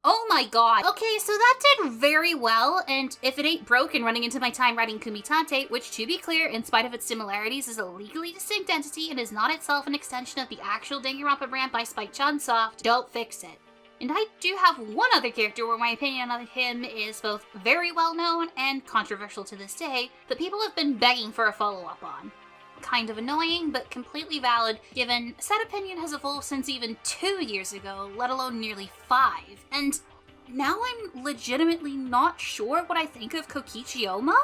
Oh my god. Okay, so that did very well, and if it ain't broken running into my time writing Kumitate, which to be clear, in spite of its similarities, is a legally distinct entity and is not itself an extension of the actual Danganronpa brand by Spike Chunsoft, don't fix it. And I do have one other character where my opinion on him is both very well known and controversial to this day, that people have been begging for a follow-up on. Kind of annoying, but completely valid, given said opinion has evolved since even 2 years ago, let alone nearly 5. And now I'm legitimately not sure what I think of Kokichi Ouma?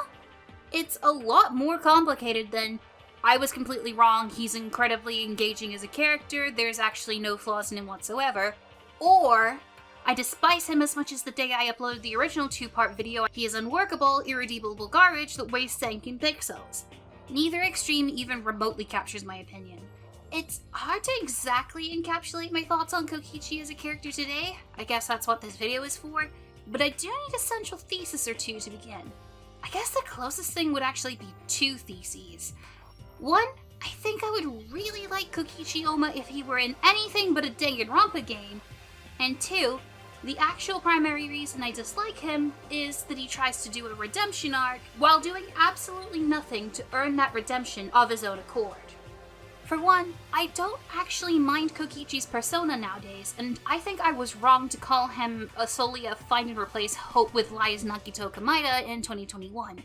It's a lot more complicated than, I was completely wrong, he's incredibly engaging as a character, there's actually no flaws in him whatsoever, or I despise him as much as the day I uploaded the original 2-part video, he is unworkable, irredeemable garbage that weighs stank in pixels. Neither extreme even remotely captures my opinion. It's hard to exactly encapsulate my thoughts on Kokichi as a character today, I guess that's what this video is for, but I do need a central thesis or two to begin. I guess the closest thing would actually be 2 theses. One, I think I would really like Kokichi Ouma if he were in anything but a Danganronpa game, and 2, the actual primary reason I dislike him is that he tries to do a redemption arc while doing absolutely nothing to earn that redemption of his own accord. For one, I don't actually mind Kokichi's persona nowadays, and I think I was wrong to call him solely a find and replace Hope with Lies Nagito Kamaida in 2021.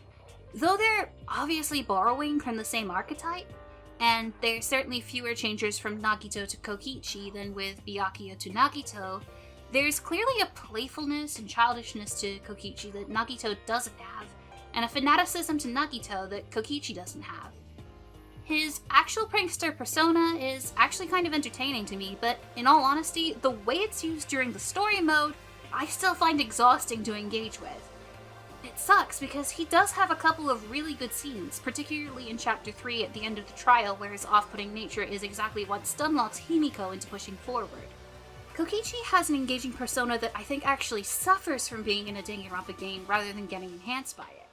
Though they're obviously borrowing from the same archetype, and there's certainly fewer changes from Nagito to Kokichi than with Byakuya to Nagito, there's clearly a playfulness and childishness to Kokichi that Nagito doesn't have, and a fanaticism to Nagito that Kokichi doesn't have. His actual prankster persona is actually kind of entertaining to me, but in all honesty, the way it's used during the story mode, I still find exhausting to engage with. It sucks because he does have a couple of really good scenes, particularly in Chapter 3 at the end of the trial where his off-putting nature is exactly what stunlocks Himiko into pushing forward. Kokichi has an engaging persona that I think actually suffers from being in a Danganronpa game rather than getting enhanced by it.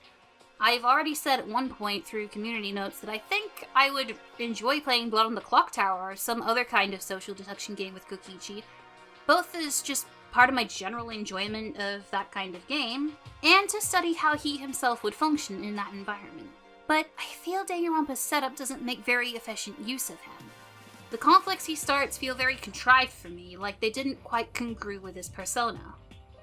I've already said at one point through community notes that I think I would enjoy playing Blood on the Clock Tower or some other kind of social deduction game with Kokichi, both as just part of my general enjoyment of that kind of game, and to study how he himself would function in that environment. But I feel Danganronpa's setup doesn't make very efficient use of him. The conflicts he starts feel very contrived for me, like they didn't quite congrue with his persona.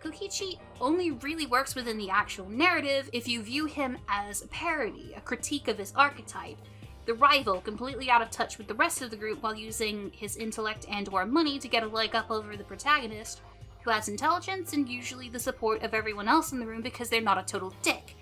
Kokichi only really works within the actual narrative if you view him as a parody, a critique of his archetype, the rival completely out of touch with the rest of the group while using his intellect and or money to get a leg up over the protagonist, who has intelligence and usually the support of everyone else in the room because they're not a total dick.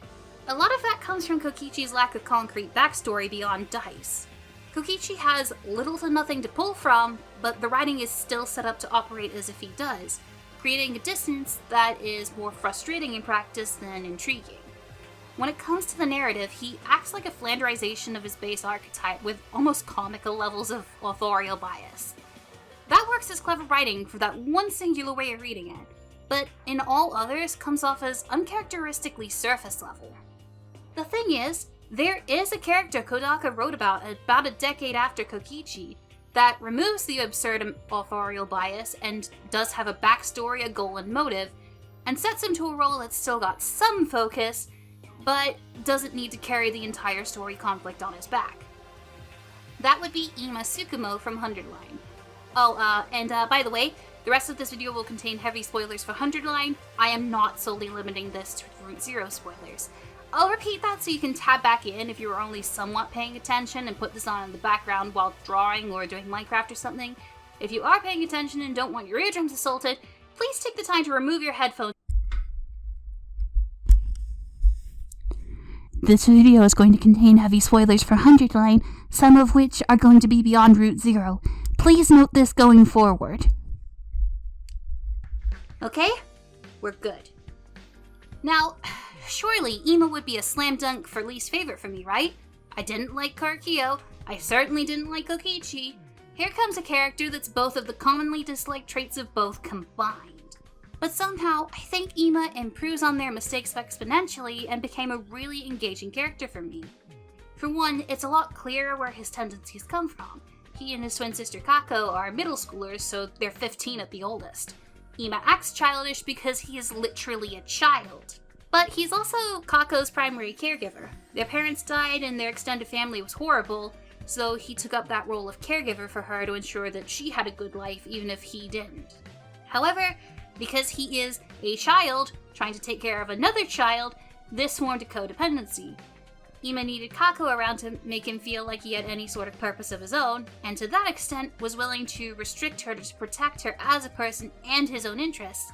A lot of that comes from Kokichi's lack of concrete backstory beyond dice. Kokichi has little to nothing to pull from, but the writing is still set up to operate as if he does, creating a dissonance that is more frustrating in practice than intriguing. When it comes to the narrative, he acts like a flanderization of his base archetype with almost comical levels of authorial bias. That works as clever writing for that one singular way of reading it, but in all others comes off as uncharacteristically surface level. The thing is, there is a character Kodaka wrote about a decade after Kokichi that removes the absurd authorial bias and does have a backstory, a goal, and motive, and sets him to a role that's still got some focus, but doesn't need to carry the entire story conflict on his back. That would be Ima Tsukumo from 100 Line. By the way, the rest of this video will contain heavy spoilers for 100 Line. I am not solely limiting this to Route Zero spoilers. I'll repeat that so you can tab back in if you were only somewhat paying attention and put this on in the background while drawing or doing Minecraft or something. If you are paying attention and don't want your eardrums assaulted, please take the time to remove your headphones. This video is going to contain heavy spoilers for 100 Line, some of which are going to be beyond Route Zero. Please note this going forward. Okay? We're good. Now, surely Ima would be a slam dunk for least favorite for me, right? I didn't like Karkio, I certainly didn't like Kokichi. Here comes a character that's both of the commonly disliked traits of both combined. But somehow, I think Ima improves on their mistakes exponentially and became a really engaging character for me. For one, it's a lot clearer where his tendencies come from. He and his twin sister Kako are middle schoolers, so they're 15 at the oldest. Ima acts childish because he is literally a child. But he's also Kako's primary caregiver. Their parents died and their extended family was horrible, so he took up that role of caregiver for her to ensure that she had a good life even if he didn't. However, because he is a child trying to take care of another child, this formed a codependency. Ima needed Kako around to make him feel like he had any sort of purpose of his own, and to that extent was willing to restrict her to protect her as a person and his own interests,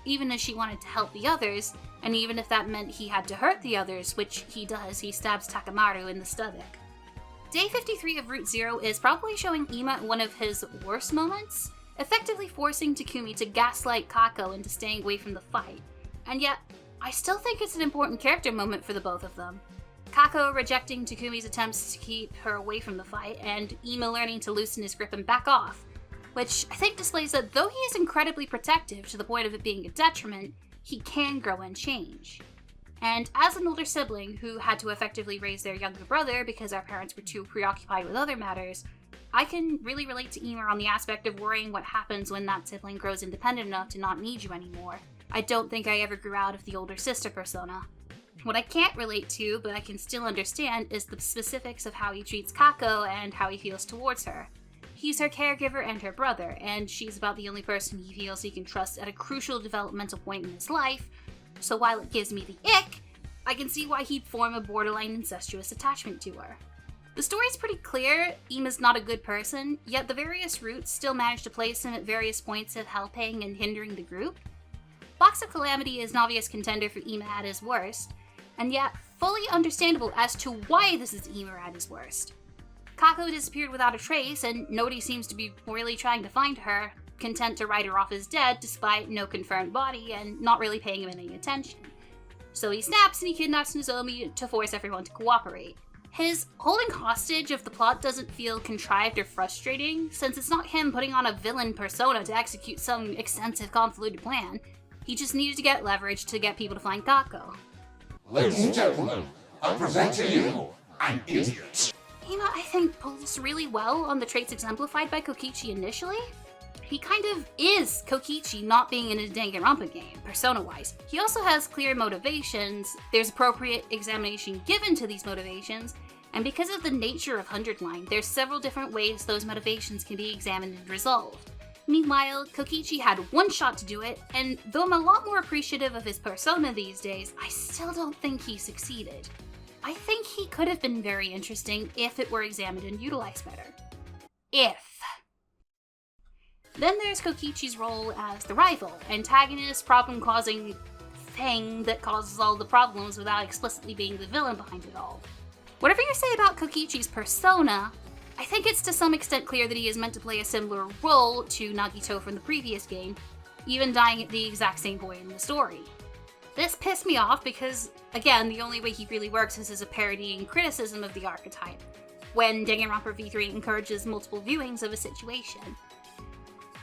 even as she wanted to help the others, and even if that meant he had to hurt the others, which he does, he stabs Takamaru in the stomach. Day 53 of Route Zero is probably showing Ima one of his worst moments, effectively forcing Takumi to gaslight Kako into staying away from the fight. And yet, I still think it's an important character moment for the both of them. Kako rejecting Takumi's attempts to keep her away from the fight, and Ima learning to loosen his grip and back off, which I think displays that though he is incredibly protective to the point of it being a detriment, he can grow and change. And as an older sibling who had to effectively raise their younger brother because our parents were too preoccupied with other matters, I can really relate to Ima on the aspect of worrying what happens when that sibling grows independent enough to not need you anymore. I don't think I ever grew out of the older sister persona. What I can't relate to, but I can still understand, is the specifics of how he treats Kako and how he feels towards her. He's her caregiver and her brother, and she's about the only person he feels he can trust at a crucial developmental point in his life, so while it gives me the ick, I can see why he'd form a borderline incestuous attachment to her. The story's pretty clear, Ima's not a good person, yet the various routes still manage to place him at various points of helping and hindering the group. Box of Calamity is an obvious contender for Ima at his worst, and yet fully understandable as to why this is Ima at his worst. Kako disappeared without a trace, and nobody seems to be really trying to find her, content to write her off as dead despite no confirmed body and not really paying him any attention. So he snaps and he kidnaps Nozomi to force everyone to cooperate. His holding hostage of the plot doesn't feel contrived or frustrating, since it's not him putting on a villain persona to execute some extensive convoluted plan. He just needed to get leverage to get people to find Kako. Ladies and gentlemen, I present to you an idiot. Ima, I think, pulls really well on the traits exemplified by Kokichi initially. He kind of is Kokichi not being in a danganronpa game, persona-wise. He also has clear motivations, there's appropriate examination given to these motivations, and because of the nature of 100 Line, there's several different ways those motivations can be examined and resolved. Meanwhile, Kokichi had one shot to do it, and though I'm a lot more appreciative of his persona these days, I still don't think he succeeded. I think he could have been very interesting if it were examined and utilized better. Then there's Kokichi's role as the rival, antagonist, problem-causing thing that causes all the problems without explicitly being the villain behind it all. Whatever you say about Kokichi's persona, I think it's to some extent clear that he is meant to play a similar role to Nagito from the previous game, even dying at the exact same point in the story. This pissed me off because, again, the only way he really works is as a parody and criticism of the archetype, when Danganronpa V3 encourages multiple viewings of a situation.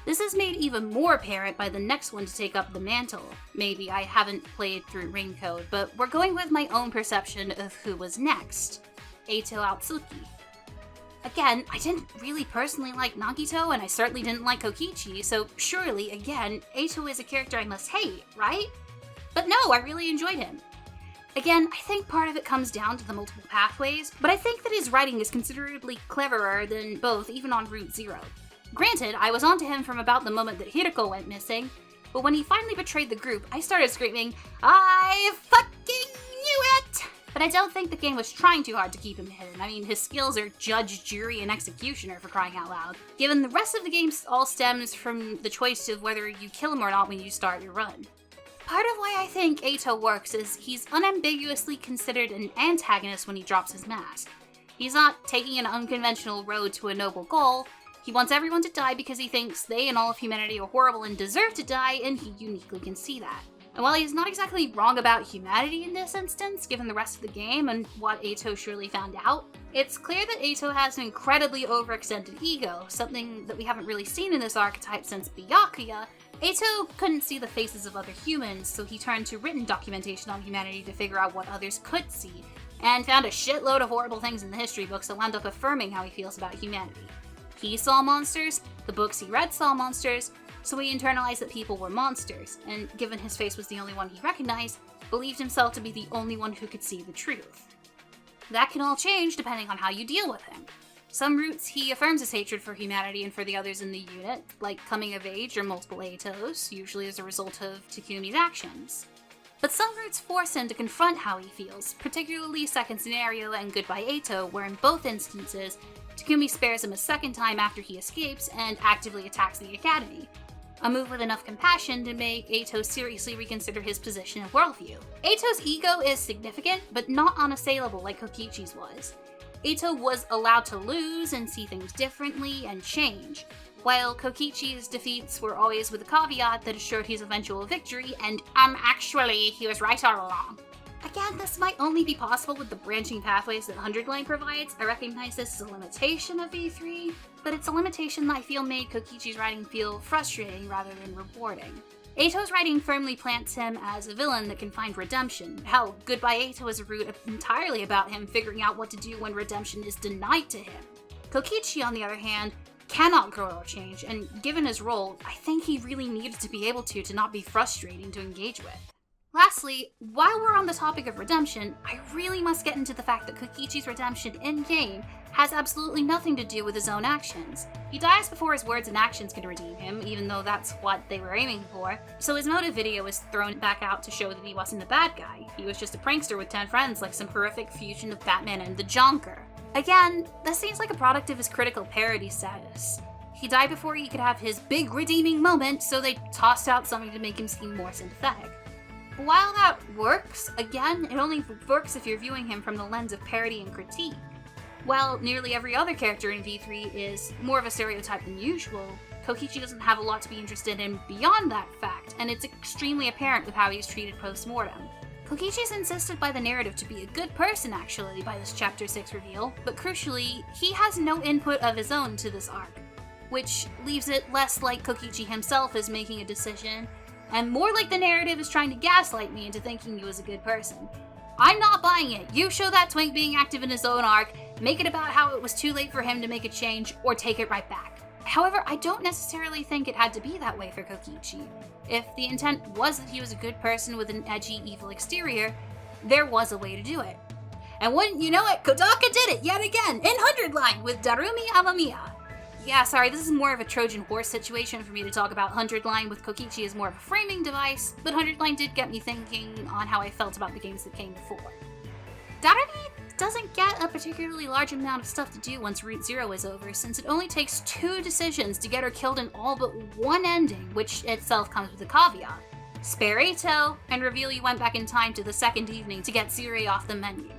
This is made even more apparent by the next one to take up the mantle. Maybe I haven't played through Rain-Code, but we're going with my own perception of who was next. Eito Atsuki. Again, I didn't really personally like Nagito, and I certainly didn't like Kokichi, so surely, again, Eito is a character I must hate, right? But no, I really enjoyed him. Again, I think part of it comes down to the multiple pathways, but I think that his writing is considerably cleverer than both, even on Route Zero. Granted, I was onto him from about the moment that Hiroko went missing, but when he finally betrayed the group, I started screaming, "I fucking knew it!" But I don't think the game was trying too hard to keep him hidden. I mean, his skills are judge, jury, and executioner, for crying out loud. Given the rest of the game all stems from the choice of whether you kill him or not when you start your run. Part of why I think Eito works is he's unambiguously considered an antagonist when he drops his mask. He's not taking an unconventional road to a noble goal. He wants everyone to die because he thinks they and all of humanity are horrible and deserve to die, and he uniquely can see that. And while he's not exactly wrong about humanity in this instance, given the rest of the game and what Eito surely found out, it's clear that Eito has an incredibly overextended ego, something that we haven't really seen in this archetype since Byakuya. Eito couldn't see the faces of other humans, so he turned to written documentation on humanity to figure out what others could see, and found a shitload of horrible things in the history books that wound up affirming how he feels about humanity. He saw monsters, the books he read saw monsters, so he internalized that people were monsters, and given his face was the only one he recognized, believed himself to be the only one who could see the truth. That can all change depending on how you deal with him. Some routes he affirms his hatred for humanity and for the others in the unit, like coming of age or multiple Atos, usually as a result of Takumi's actions. But some routes force him to confront how he feels, particularly second scenario and Goodbye Ato, where in both instances, Takumi spares him a second time after he escapes and actively attacks the academy. A move with enough compassion to make Ato seriously reconsider his position and worldview. Ato's ego is significant, but not unassailable like Kokichi's was. Ato was allowed to lose and see things differently and change, while Kokichi's defeats were always with a caveat that assured his eventual victory and, actually, he was right all along. Again, this might only be possible with the branching pathways that 100 Line provides. I recognize this as a limitation of V3, but it's a limitation that I feel made Kokichi's writing feel frustrating rather than rewarding. Ato's writing firmly plants him as a villain that can find redemption. Hell, Goodbye Ato is a route entirely about him figuring out what to do when redemption is denied to him. Kokichi, on the other hand, cannot grow or change, and given his role, I think he really needed to be able to not be frustrating to engage with. Lastly, while we're on the topic of redemption, I really must get into the fact that Kokichi's redemption in-game has absolutely nothing to do with his own actions. He dies before his words and actions can redeem him, even though that's what they were aiming for, so his motive video is thrown back out to show that he wasn't a bad guy. He was just a prankster with 10 friends, like some horrific fusion of Batman and the Jonker. Again, that seems like a product of his critical parody status. He died before he could have his big redeeming moment, so they tossed out something to make him seem more sympathetic. While that works, again, it only works if you're viewing him from the lens of parody and critique. While nearly every other character in V3 is more of a stereotype than usual, Kokichi doesn't have a lot to be interested in beyond that fact, and it's extremely apparent with how he's treated post-mortem. Kokichi's insisted by the narrative to be a good person, actually, by this Chapter 6 reveal, but crucially, he has no input of his own to this arc, which leaves it less like Kokichi himself is making a decision, and more like the narrative is trying to gaslight me into thinking he was a good person. I'm not buying it. You show that twink being active in his own arc, make it about how it was too late for him to make a change, or take it right back. However, I don't necessarily think it had to be that way for Kokichi. If the intent was that he was a good person with an edgy, evil exterior, there was a way to do it. And wouldn't you know it, Kodaka did it yet again, in 100 Line with Darumi Amamiya. Yeah, sorry, this is more of a Trojan horse situation for me to talk about 100 Line with Kokichi as more of a framing device, but 100 Line did get me thinking on how I felt about the games that came before. Darumi doesn't get a particularly large amount of stuff to do once Route 0 is over, since it only takes 2 decisions to get her killed in all but one ending, which itself comes with a caveat. Spare Ato, and reveal you went back in time to the second evening to get Siri off the menu.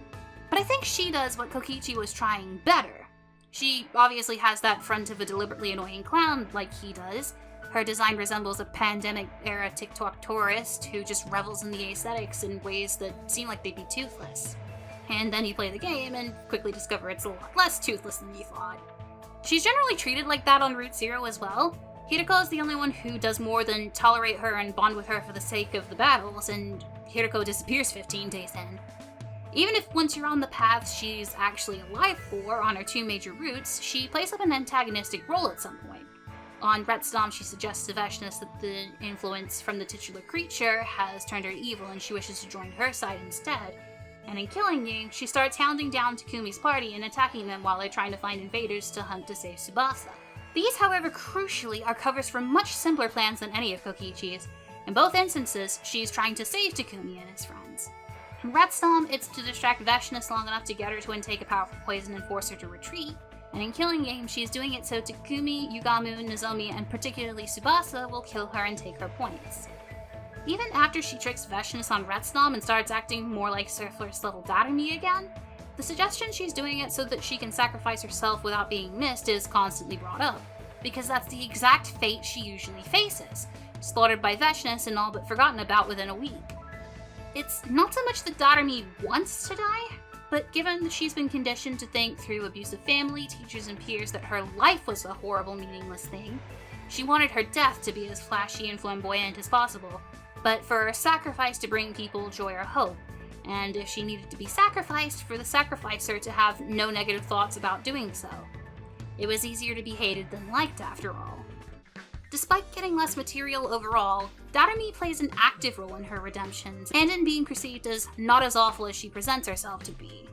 But I think she does what Kokichi was trying better. She obviously has that front of a deliberately annoying clown like he does. Her design resembles a pandemic-era TikTok tourist who just revels in the aesthetics in ways that seem like they'd be toothless. And then you play the game and quickly discover it's a lot less toothless than you thought. She's generally treated like that on Route 0 as well. Hiroko is the only one who does more than tolerate her and bond with her for the sake of the battles, and Hiroko disappears 15 days in. Even if once you're on the path she's actually alive for on her 2 major routes, she plays up an antagonistic role at some point. On Retsdom, she suggests to Veshness that the influence from the titular creature has turned her evil and she wishes to join her side instead. And in Killing Game, she starts hounding down Takumi's party and attacking them while they're trying to find invaders to hunt to save Tsubasa. These, however, crucially, are covers for much simpler plans than any of Kokichi's. In both instances, she's trying to save Takumi and his friends. In Retsdom, it's to distract Veshness long enough to get her to intake a powerful poison and force her to retreat. And in Killing Game, she's doing it so Takumi, Yugamu, Nozomi, and particularly Tsubasa will kill her and take her points. Even after she tricks Veshness on Retsdom and starts acting more like Surfless level Darumi again, the suggestion she's doing it so that she can sacrifice herself without being missed is constantly brought up, because that's the exact fate she usually faces, slaughtered by Veshness and all but forgotten about within a week. It's not so much that Darumi wants to die, but given that she's been conditioned to think through abusive family, teachers, and peers that her life was a horrible, meaningless thing, she wanted her death to be as flashy and flamboyant as possible, but for a sacrifice to bring people joy or hope, and if she needed to be sacrificed, for the sacrificer to have no negative thoughts about doing so. It was easier to be hated than liked, after all. Despite getting less material overall, Darumi plays an active role in her redemptions and in being perceived as not as awful as she presents herself to be.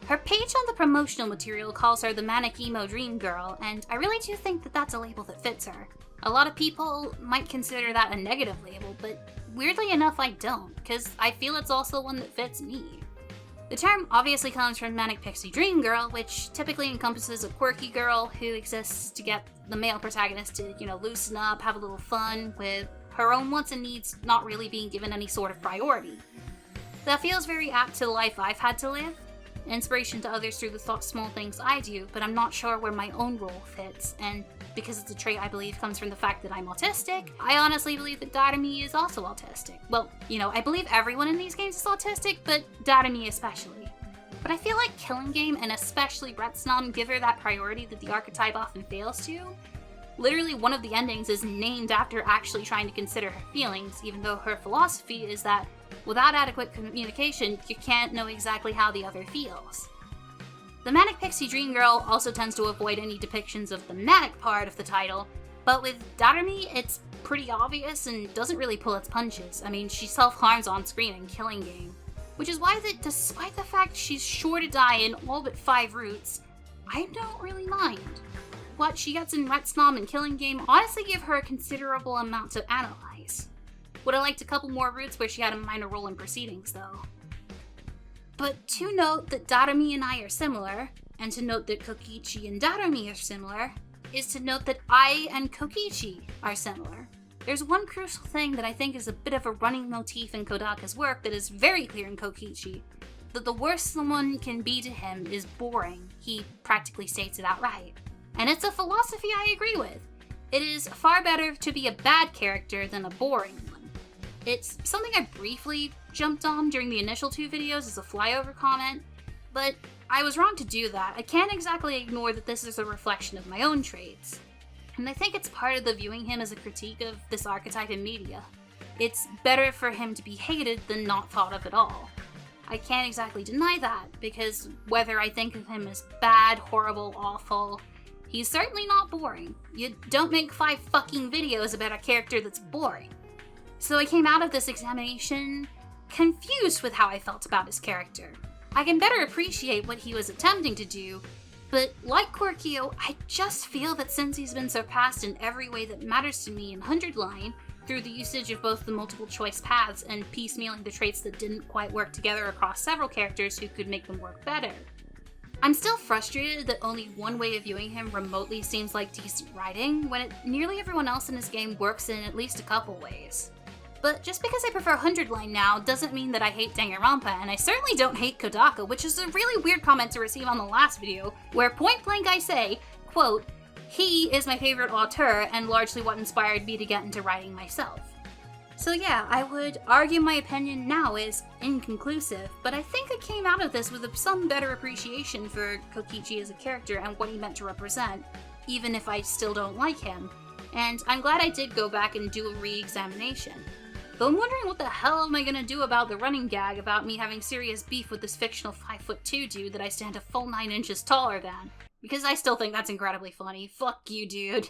Her page on the promotional material calls her the manic emo dream girl, and I really do think that that's a label that fits her. A lot of people might consider that a negative label, but weirdly enough I don't, because I feel it's also one that fits me. The term obviously comes from manic pixie dream girl, which typically encompasses a quirky girl who exists to get the male protagonist to, loosen up, have a little fun, with her own wants and needs not really being given any sort of priority. That feels very apt to the life I've had to live, inspiration to others through the small things I do, but I'm not sure where my own role fits, and because it's a trait I believe comes from the fact that I'm autistic, I honestly believe that Darumi is also autistic. Well, I believe everyone in these games is autistic, but Darumi especially. But I feel like Killing Game, and especially Retsnam, give her that priority that the archetype often fails to. Literally, one of the endings is named after actually trying to consider her feelings, even though her philosophy is that without adequate communication, you can't know exactly how the other feels. The Manic Pixie Dream Girl also tends to avoid any depictions of the manic part of the title, but with Darumi, it's pretty obvious and doesn't really pull its punches. I mean, she self-harms on screen in Killing Game, which is why that despite the fact she's sure to die in all but 5 routes, I don't really mind. What she gets in Retsnam and Killing Game honestly give her a considerable amount to analyze. Would have liked a couple more routes where she had a minor role in proceedings, though. But to note that Darumi and I are similar, and to note that Kokichi and Darumi are similar, is to note that I and Kokichi are similar. There's one crucial thing that I think is a bit of a running motif in Kodaka's work that is very clear in Kokichi, that the worst someone can be to him is boring. He practically states it outright. And it's a philosophy I agree with. It is far better to be a bad character than a boring one. It's something I briefly jumped on during the initial 2 videos as a flyover comment, but I was wrong to do that. I can't exactly ignore that this is a reflection of my own traits. And I think it's part of the viewing him as a critique of this archetype in media. It's better for him to be hated than not thought of at all. I can't exactly deny that, because whether I think of him as bad, horrible, awful, he's certainly not boring. You don't make 5 fucking videos about a character that's boring. So I came out of this examination confused with how I felt about his character. I can better appreciate what he was attempting to do, but like Korkio, I just feel that since he's been surpassed in every way that matters to me in 100 Line, through the usage of both the multiple choice paths and piecemealing the traits that didn't quite work together across several characters who could make them work better, I'm still frustrated that only one way of viewing him remotely seems like decent writing, when nearly everyone else in this game works in at least a couple ways. But just because I prefer 100 Line now doesn't mean that I hate danganronpa, and I certainly don't hate Kodaka, which is a really weird comment to receive on the last video, where point blank I say, quote, "He is my favorite auteur and largely what inspired me to get into writing myself." So yeah, I would argue my opinion now is inconclusive, but I think I came out of this with some better appreciation for Kokichi as a character and what he meant to represent, even if I still don't like him, and I'm glad I did go back and do a re-examination. Though I'm wondering what the hell am I gonna do about the running gag about me having serious beef with this fictional 5'2" dude that I stand a full 9 inches taller than. Because I still think that's incredibly funny. Fuck you, dude.